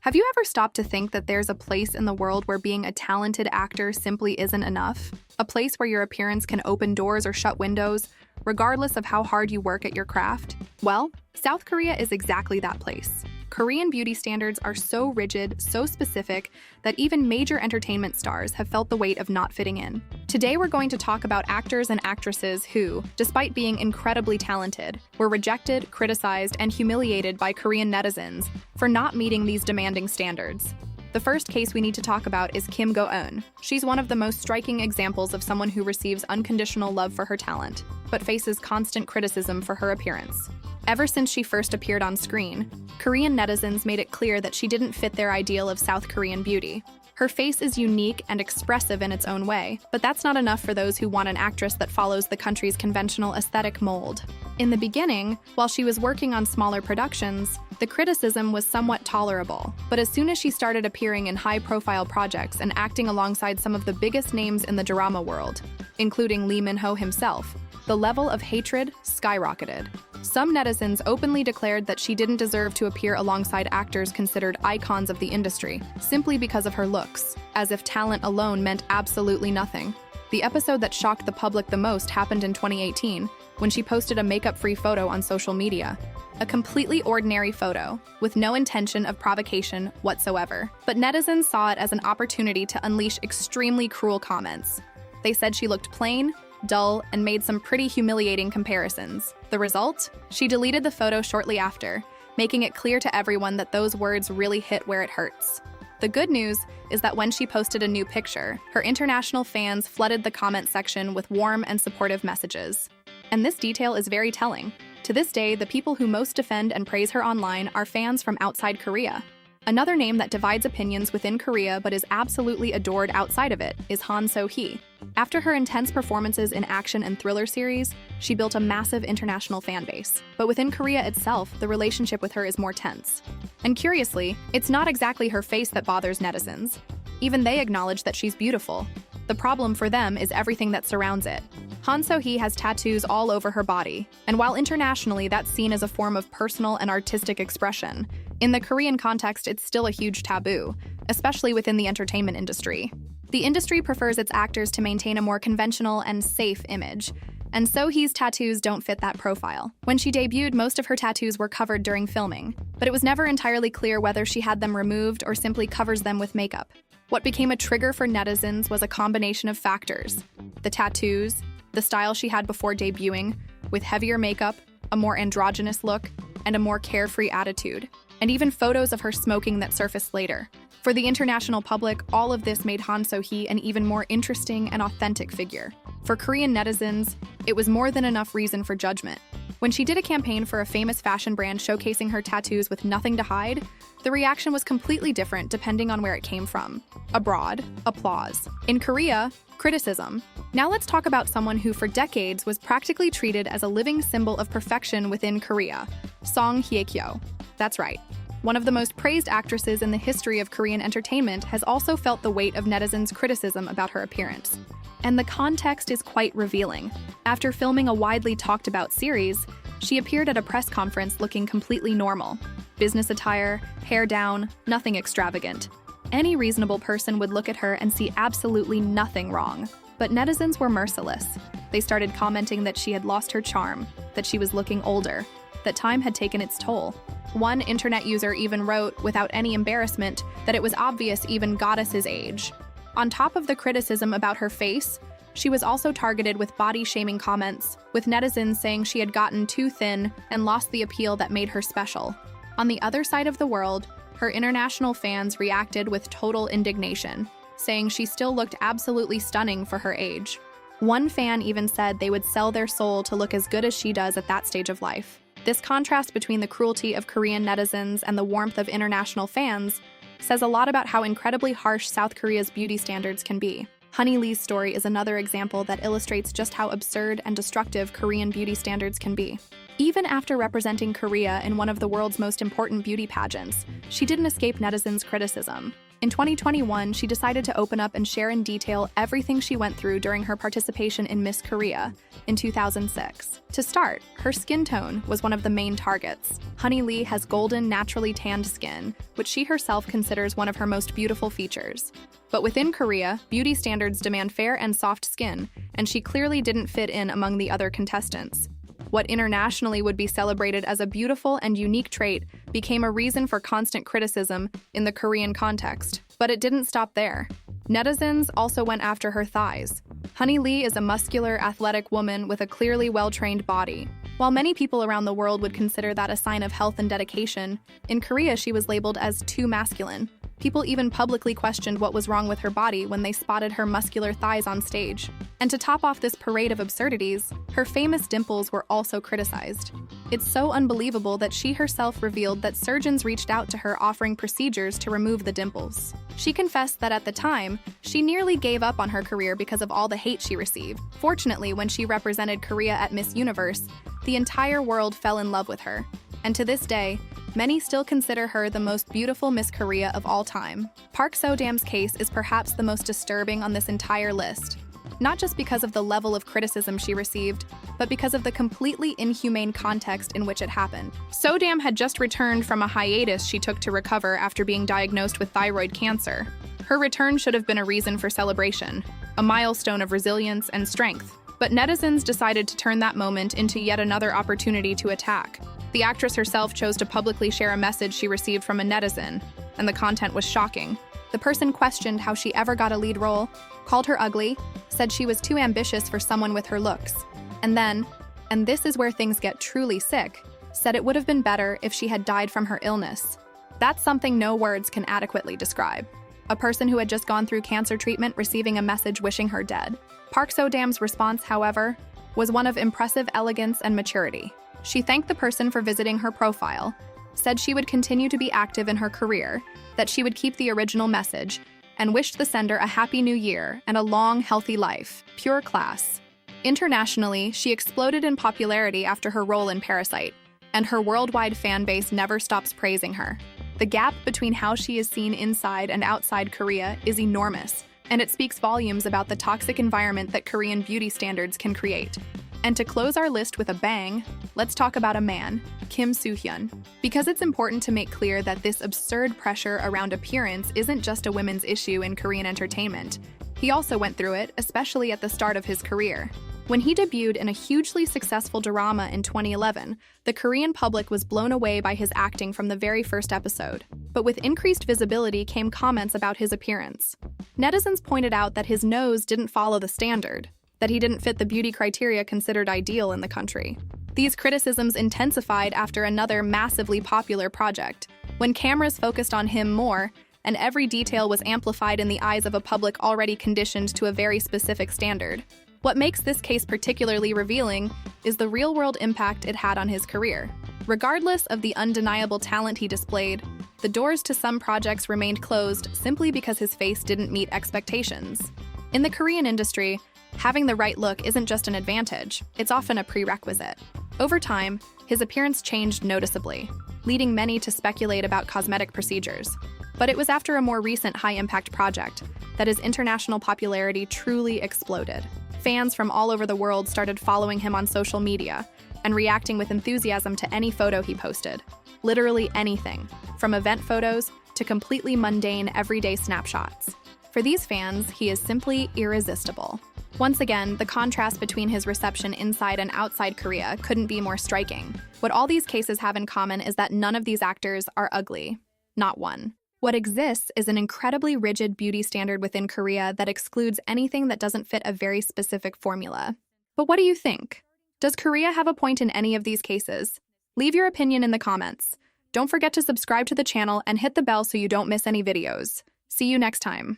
Have you ever stopped to think that there's a place in the world where being a talented actor simply isn't enough? A place where your appearance can open doors or shut windows, regardless of how hard you work at your craft? Well, South Korea is exactly that place. Korean beauty standards are so rigid, so specific, that even major entertainment stars have felt the weight of not fitting in. Today we're going to talk about actors and actresses who, despite being incredibly talented, were rejected, criticized, and humiliated by Korean netizens for not meeting these demanding standards. The first case we need to talk about is Kim Go-eun. She's one of the most striking examples of someone who receives unconditional love for her talent, but faces constant criticism for her appearance. Ever since she first appeared on screen, Korean netizens made it clear that she didn't fit their ideal of South Korean beauty. Her face is unique and expressive in its own way, but that's not enough for those who want an actress that follows the country's conventional aesthetic mold. In the beginning, while she was working on smaller productions, the criticism was somewhat tolerable, but as soon as she started appearing in high-profile projects and acting alongside some of the biggest names in the drama world, including Lee Min-ho himself, the level of hatred skyrocketed. Some netizens openly declared that she didn't deserve to appear alongside actors considered icons of the industry, simply because of her looks, as if talent alone meant absolutely nothing. The episode that shocked the public the most happened in 2018, when she posted a makeup-free photo on social media. A completely ordinary photo, with no intention of provocation whatsoever. But netizens saw it as an opportunity to unleash extremely cruel comments. They said she looked plain, dull, and made some pretty humiliating comparisons. The result? She deleted the photo shortly after, making it clear to everyone that those words really hit where it hurts. The good news is that when she posted a new picture, her international fans flooded the comment section with warm and supportive messages. And this detail is very telling. To this day, the people who most defend and praise her online are fans from outside Korea. Another name that divides opinions within Korea but is absolutely adored outside of it is Sohi. After her intense performances in action and thriller series, she built a massive international fan base. But within Korea itself, the relationship with her is more tense. And curiously, it's not exactly her face that bothers netizens. Even they acknowledge that she's beautiful. The problem for them is everything that surrounds it. Sohi has tattoos all over her body, and while internationally that's seen as a form of personal and artistic expression, in the Korean context it's still a huge taboo, especially within the entertainment industry. The industry prefers its actors to maintain a more conventional and safe image, and Sohi's tattoos don't fit that profile. When she debuted, most of her tattoos were covered during filming, but it was never entirely clear whether she had them removed or simply covers them with makeup. What became a trigger for netizens was a combination of factors: the tattoos, the style she had before debuting, with heavier makeup, a more androgynous look, and a more carefree attitude, and even photos of her smoking that surfaced later. For the international public, all of this made Sohi an even more interesting and authentic figure. For Korean netizens, it was more than enough reason for judgment. When she did a campaign for a famous fashion brand showcasing her tattoos with nothing to hide, the reaction was completely different depending on where it came from. Abroad, applause. In Korea, criticism. Now let's talk about someone who for decades was practically treated as a living symbol of perfection within Korea, Hye Kyo. That's right. One of the most praised actresses in the history of Korean entertainment has also felt the weight of netizens' criticism about her appearance. And the context is quite revealing. After filming a widely talked about series, she appeared at a press conference looking completely normal. Business attire, hair down, nothing extravagant. Any reasonable person would look at her and see absolutely nothing wrong. But netizens were merciless. They started commenting that she had lost her charm, that she was looking older, that time had taken its toll. One internet user even wrote, without any embarrassment, that it was obvious even goddesses age. On top of the criticism about her face, she was also targeted with body-shaming comments, with netizens saying she had gotten too thin and lost the appeal that made her special. On the other side of the world, her international fans reacted with total indignation, saying she still looked absolutely stunning for her age. One fan even said they would sell their soul to look as good as she does at that stage of life. This contrast between the cruelty of Korean netizens and the warmth of international fans says a lot about how incredibly harsh South Korea's beauty standards can be. Honey Lee's story is another example that illustrates just how absurd and destructive Korean beauty standards can be. Even after representing Korea in one of the world's most important beauty pageants, she didn't escape netizens' criticism. In 2021, she decided to open up and share in detail everything she went through during her participation in Miss Korea in 2006. To start, her skin tone was one of the main targets. Hye Lee has golden, naturally tanned skin, which she herself considers one of her most beautiful features. But within Korea, beauty standards demand fair and soft skin, and she clearly didn't fit in among the other contestants. What internationally would be celebrated as a beautiful and unique trait became a reason for constant criticism in the Korean context. But it didn't stop there. Netizens also went after her thighs. Hye Lee is a muscular, athletic woman with a clearly well-trained body. While many people around the world would consider that a sign of health and dedication, in Korea she was labeled as too masculine. People even publicly questioned what was wrong with her body when they spotted her muscular thighs on stage. And to top off this parade of absurdities, her famous dimples were also criticized. It's so unbelievable that she herself revealed that surgeons reached out to her offering procedures to remove the dimples. She confessed that at the time, she nearly gave up on her career because of all the hate she received. Fortunately, when she represented Korea at Miss Universe, the entire world fell in love with her. And to this day, many still consider her the most beautiful Miss Korea of all time. Park Sodam's case is perhaps the most disturbing on this entire list. Not just because of the level of criticism she received, but because of the completely inhumane context in which it happened. Sodam had just returned from a hiatus she took to recover after being diagnosed with thyroid cancer. Her return should have been a reason for celebration, a milestone of resilience and strength. But netizens decided to turn that moment into yet another opportunity to attack. The actress herself chose to publicly share a message she received from a netizen, and the content was shocking. The person questioned how she ever got a lead role, called her ugly, said she was too ambitious for someone with her looks, and then, and this is where things get truly sick, said it would have been better if she had died from her illness. That's something no words can adequately describe. A person who had just gone through cancer treatment receiving a message wishing her dead. Park Sodam's response, however, was one of impressive elegance and maturity. She thanked the person for visiting her profile, said she would continue to be active in her career, that she would keep the original message, and wished the sender a happy new year and a long, healthy life. Pure class. Internationally, she exploded in popularity after her role in Parasite, and her worldwide fan base never stops praising her. The gap between how she is seen inside and outside Korea is enormous, and it speaks volumes about the toxic environment that Korean beauty standards can create. And to close our list with a bang, let's talk about a man, Kim Soo-hyun. Because it's important to make clear that this absurd pressure around appearance isn't just a women's issue in Korean entertainment. He also went through it, especially at the start of his career. When he debuted in a hugely successful drama in 2011, the Korean public was blown away by his acting from the very first episode. But with increased visibility came comments about his appearance. Netizens pointed out that his nose didn't follow the standard, that he didn't fit the beauty criteria considered ideal in the country. These criticisms intensified after another massively popular project, when cameras focused on him more, and every detail was amplified in the eyes of a public already conditioned to a very specific standard. What makes this case particularly revealing is the real-world impact it had on his career. Regardless of the undeniable talent he displayed, the doors to some projects remained closed simply because his face didn't meet expectations. In the Korean industry, having the right look isn't just an advantage, it's often a prerequisite. Over time, his appearance changed noticeably, leading many to speculate about cosmetic procedures. But it was after a more recent high-impact project that his international popularity truly exploded. Fans from all over the world started following him on social media and reacting with enthusiasm to any photo he posted. Literally anything, from event photos to completely mundane everyday snapshots. For these fans, he is simply irresistible. Once again, the contrast between his reception inside and outside Korea couldn't be more striking. What all these cases have in common is that none of these actors are ugly. Not one. What exists is an incredibly rigid beauty standard within Korea that excludes anything that doesn't fit a very specific formula. But what do you think? Does Korea have a point in any of these cases? Leave your opinion in the comments. Don't forget to subscribe to the channel and hit the bell so you don't miss any videos. See you next time.